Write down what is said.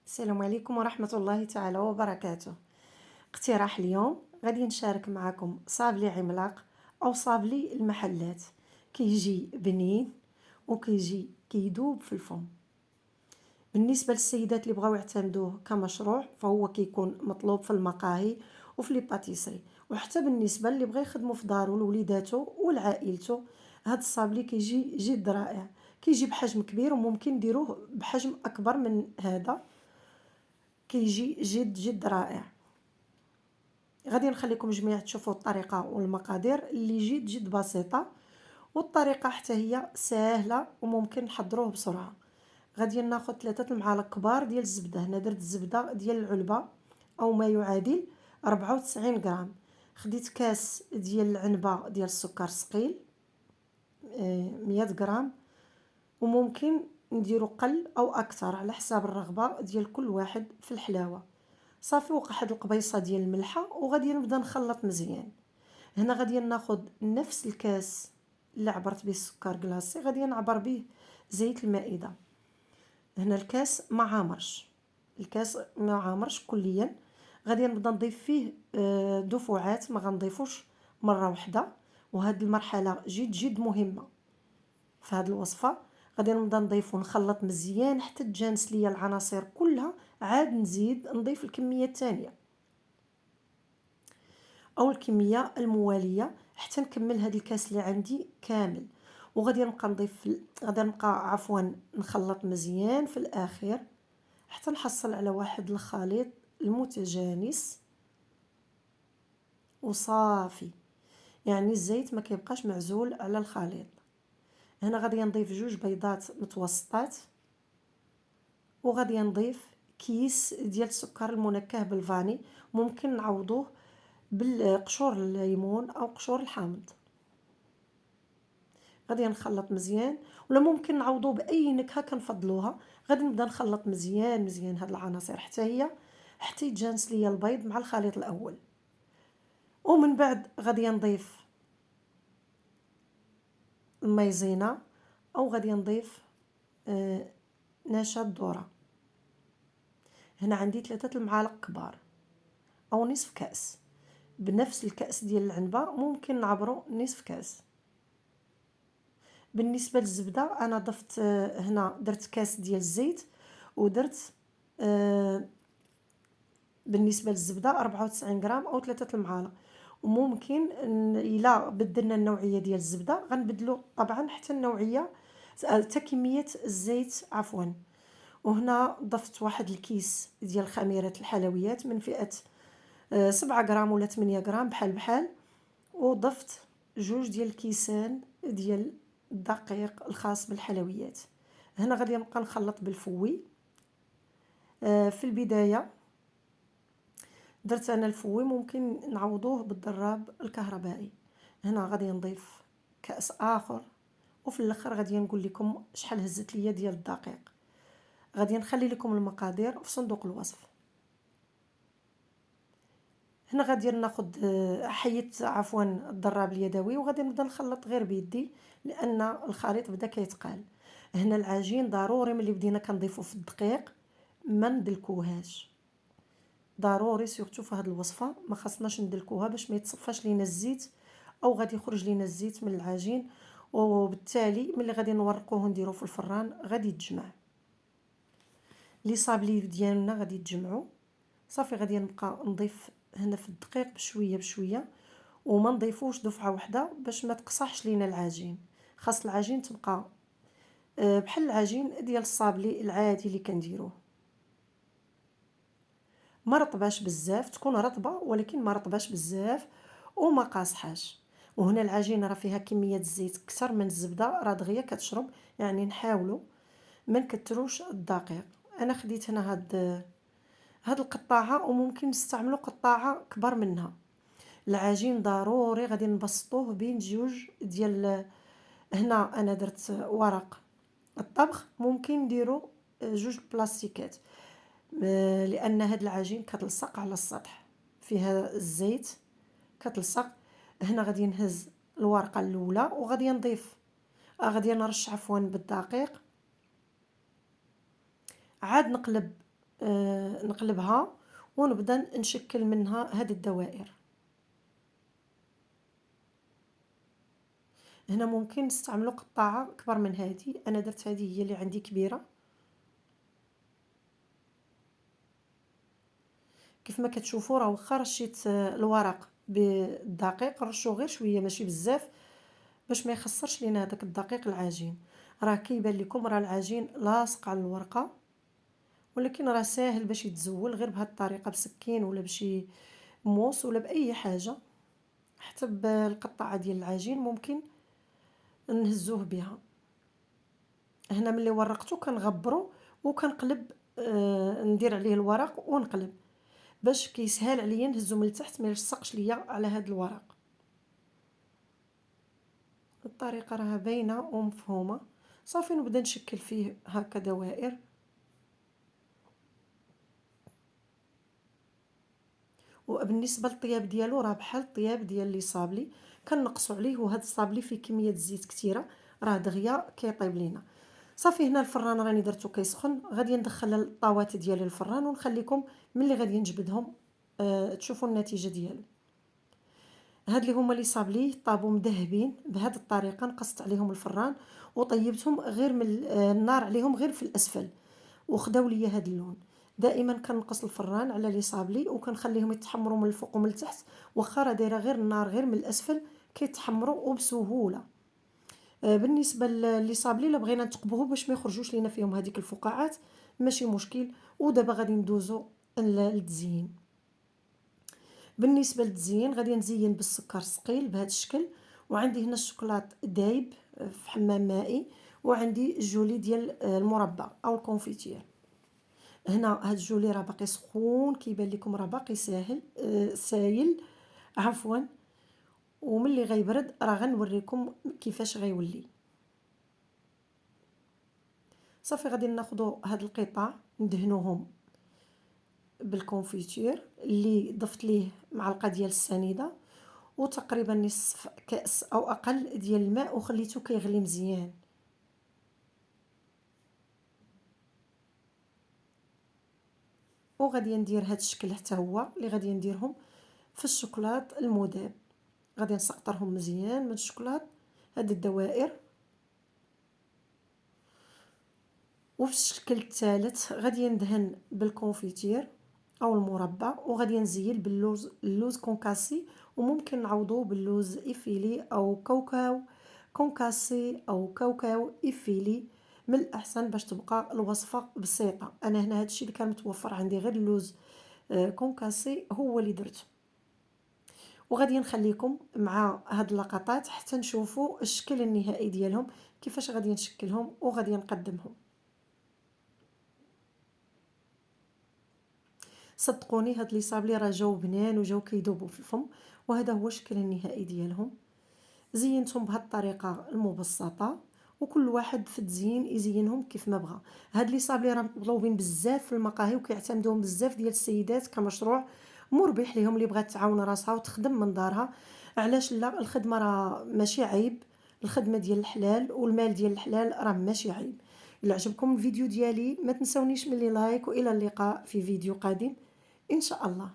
السلام عليكم ورحمة الله تعالى وبركاته. اقتراح اليوم غادي نشارك معكم صابلي عملاق أو صابلي المحلات. كيجي بنين وكيجي كيدوب في الفم. بالنسبة للسيدات اللي بغاو يعتمدوه كمشروع فهو كيكون مطلوب في المقاهي وفي لي باتيسري، وحتى بالنسبة اللي بغا يخدمو في دارو لوليداتو ولعائلتو. هاد الصابلي كيجي جد رائع، كيجي بحجم كبير وممكن نديروه بحجم أكبر من هذا، كيجي جد جد رائع. غادي نخليكم جميع تشوفوا الطريقة والمقادير اللي جد جد بسيطة، والطريقة حتى هي سهلة وممكن نحضروه بسرعة. غادي ناخذ 3 المعالق كبار ديال الزبدة. هنا درت الزبدة ديال العلبة او ما يعادل 94 غرام. خديت كاس ديال العنبة ديال السكر ثقيل 100 غرام، وممكن نديرو قل او اكثر على حساب الرغبة ديال كل واحد في الحلاوة. صافي واحد القبيصه ديال الملحه وغادي نبدا نخلط مزيان. هنا غادي ناخذ نفس الكاس اللي عبرت به السكر كلاصي، غادي نعبر به زيت المائده. هنا الكاس ما عامرش، الكاس ما عامرش كليا. غادي نبدا نضيف فيه دفعات، ما غنضيفوش مره واحده. وهاد المرحله جد جد مهمه في هاد الوصفه. غادي نبدا نضيف ونخلط مزيان حتى تجانس ليا العناصر كلها، عاد نزيد نضيف الكميه الثانيه او الكميه المواليه حتى نكمل هاد الكاس اللي عندي كامل. وغادي نبقى نضيف غادي نبقى نخلط مزيان في الاخير حتى نحصل على واحد الخليط المتجانس وصافي، يعني الزيت ما كيبقاش معزول على الخليط. هنا غادي نضيف 2 بيضات متوسطات، وغادي نضيف كيس ديال السكر المنكه بالفاني، ممكن نعوضوه بالقشور الليمون او قشور الحامض. غادي نخلط مزيان، ولا ممكن نعوضوه باي نكهه كنفضلوها. غادي نبدا نخلط مزيان مزيان هاد العناصر حتى يتجانس ليا البيض مع الخليط الاول. ومن بعد غادي نضيف المايزينا او غادي نضيف نشا الذره. هنا عندي 3 المعالق كبار او نصف كاس. بنفس الكاس ديال العنبه ممكن نعبرو نصف كاس. بالنسبه للزبده انا ضفت هنا درت كاس ديال الزيت، ودرت بالنسبه للزبده 94 غرام او 3 المعالق. وممكن الا بدلنا النوعيه ديال الزبده غنبدلو طبعا حتى النوعيه حتى كميه الزيت عفوا. وهنا ضفت واحد الكيس ديال خميره الحلويات من فئه 7 غرام ولا 8 غرام بحال بحال. وضفت 2 ديال الكيسان ديال الدقيق الخاص بالحلويات. هنا غادي نبقى نخلط بالفوي. في البدايه درت انا الفوي، ممكن نعوضوه بالضراب الكهربائي. هنا غادي نضيف كاس اخر، وفي الاخر غادي نقول لكم شحال هزت ليا ديال الدقيق. غادي نخلي لكم المقادير في صندوق الوصف. هنا غادي ناخذ حيدت عفوا الضراب اليدوي، وغادي نبدا نخلط غير بيدي لان الخليط بدا كيتقال. هنا العجين ضروري ملي بدينا كنضيفو في الدقيق ما ندلكوهاش، ضروري سورتو في هذه الوصفه ما خصناش ندلكوها باش ما يتصفاش لينا الزيت او غادي يخرج لينا الزيت من العجين، وبالتالي ملي غادي نورقوه ونديروه في الفران غادي يتجمع. لي صابلي ديالنا غادي يتجمعوا صافي. غادي نبقى نضيف هنا في الدقيق بشويه بشويه، وما نضيفوش دفعه واحده باش ما تقصحش لينا العجين. خاص العجين تبقى بحال العجين ديال الصابلي العادي اللي كنديروه، ما رطباش بزاف، تكون رطبه ولكن ما رطباش بزاف وما قاصحاش. وهنا العجينه راه فيها كميه الزيت اكثر من الزبده، راه دغيا كتشرب، يعني نحاولوا ما نكتروش الدقيق. انا خديت هنا هاد القطاعه، وممكن نستعملوا قطاعه كبر منها. العجين ضروري غادي نبسطوه بين 2 ديال هنا انا درت ورق الطبخ، ممكن نديروا 2 بلاستيكات لان هاد العجين كتلصق على السطح، فيها الزيت كتلصق. هنا غادي نهز الورقه الاولى وغادي نضيف غادي نرش عفوا بالدقيق، عاد نقلب نقلبها ونبدا نشكل منها هاد الدوائر. هنا ممكن نستعملوا قطاعه اكبر من هذه، انا درت هذه هي اللي عندي كبيره. كيف ما كتشوفوا راه واخا رشيت الورق بالدقيق، رشوا غير شويه ماشي بزاف باش ما يخسرش لينا هذاك الدقيق العجين. راه كيبان لكم راه العجين لاصق على الورقه، ولكن راه ساهل باش يتزول غير بهذه الطريقه، بسكين ولا بشي موس ولا باي حاجه، حتى بالقطعه ديال العجين ممكن نهزوه بها. هنا ملي ورقته كنغبرو وكنقلب، ندير عليه الورق ونقلب باش كيسهل عليا نهزو من التحت ما يلصقش ليا على هذا الورق. الطريقه راها باينه ومفهومه. صافي نبدا نشكل فيه هكا دوائر. وبالنسبه للطياب ديالو راه بحال الطياب ديال لي صابلي، كنقصوا عليه، وهذا الصابلي فيه كميه الزيت كثيره راه دغيا كيطيب لينا. صافي هنا الفران راني درتو كيسخن، غادي ندخل الطاوات ديالي للفران ونخليكم ملي غادي نجبدهم تشوفوا النتيجه ديالو. هاد اللي هما لي صابلي طابوا مذهبين بهذه الطريقه، نقصت عليهم الفران وطيبتهم غير من النار عليهم غير في الاسفل، وخداو ليا هذا اللون. دائما كنقص الفران على لي صابلي وكنخليهم يتحمروا من الفوق ومن التحت، واخا راه دايره غير النار غير من الاسفل كيتحمروا وبسهوله. بالنسبه لي صابلي الا بغينا نتقبوه باش ما يخرجوش لينا فيهم هذيك الفقاعات ماشي مشكل. ودابا غادي ندوزو للتزيين. بالنسبه للتزيين غادي نزين بالسكر الثقيل بهذا الشكل، وعندي هنا الشوكولات دايب في حمام مائي، وعندي الجولي ديال المربى او الكونفيتير. هنا هاد الجولي راه باقي سخون كيبان لكم راه باقي ساهل سايل عفوا، وملي غيبرد راه غنوريكم كيفاش غيولي. صافي غادي ناخذوا هاد القطع ندهنوهم بالكونفيتير اللي ضفت ليه معلقه ديال السنيده وتقريبا نصف كاس او اقل ديال الماء، وخليته كيغلي مزيان. وغادي ندير هاد الشكل حتى هو اللي غادي نديرهم في الشوكولات المذاب. غادي نسقطرهم مزيان من الشوكولات هاد الدوائر. وفي الشكل الثالث غادي ندهن بالكونفيتير او المربى، وغادي نزيل باللوز، اللوز كونكاسي، وممكن نعوضوه باللوز افيلي او كاوكاو كونكاسي او كاوكاو افيلي، من الاحسن باش تبقى الوصفه بسيطه. انا هنا هادشي اللي كان متوفر عندي غير اللوز كونكاسي هو اللي درته. وغادي نخليكم مع هاد اللقطات حتى نشوفوا الشكل النهائي ديالهم كيفاش غادي نشكلهم وغادي نقدمهم. صدقوني هاد لي صابلي راه جاو بنان وجاو كيذوبوا في الفم، وهذا هو الشكل النهائي ديالهم. زينتهم بهاد الطريقه المبسطه، وكل واحد في التزيين يزينهم كيف ما بغى. هاد لي صابلي راه مطلوبين بزاف في المقاهي وكيعتمدوهم بزاف ديال السيدات كمشروع مربح ليهم اللي بغات تعاون راسها وتخدم من دارها. علاش لا؟ الخدمه راه ماشي عيب، الخدمه ديال الحلال والمال ديال الحلال راه ماشي عيب. الا عجبكم الفيديو ديالي ما تنسونيش من لي لايك، والى اللقاء في فيديو قادم ان شاء الله.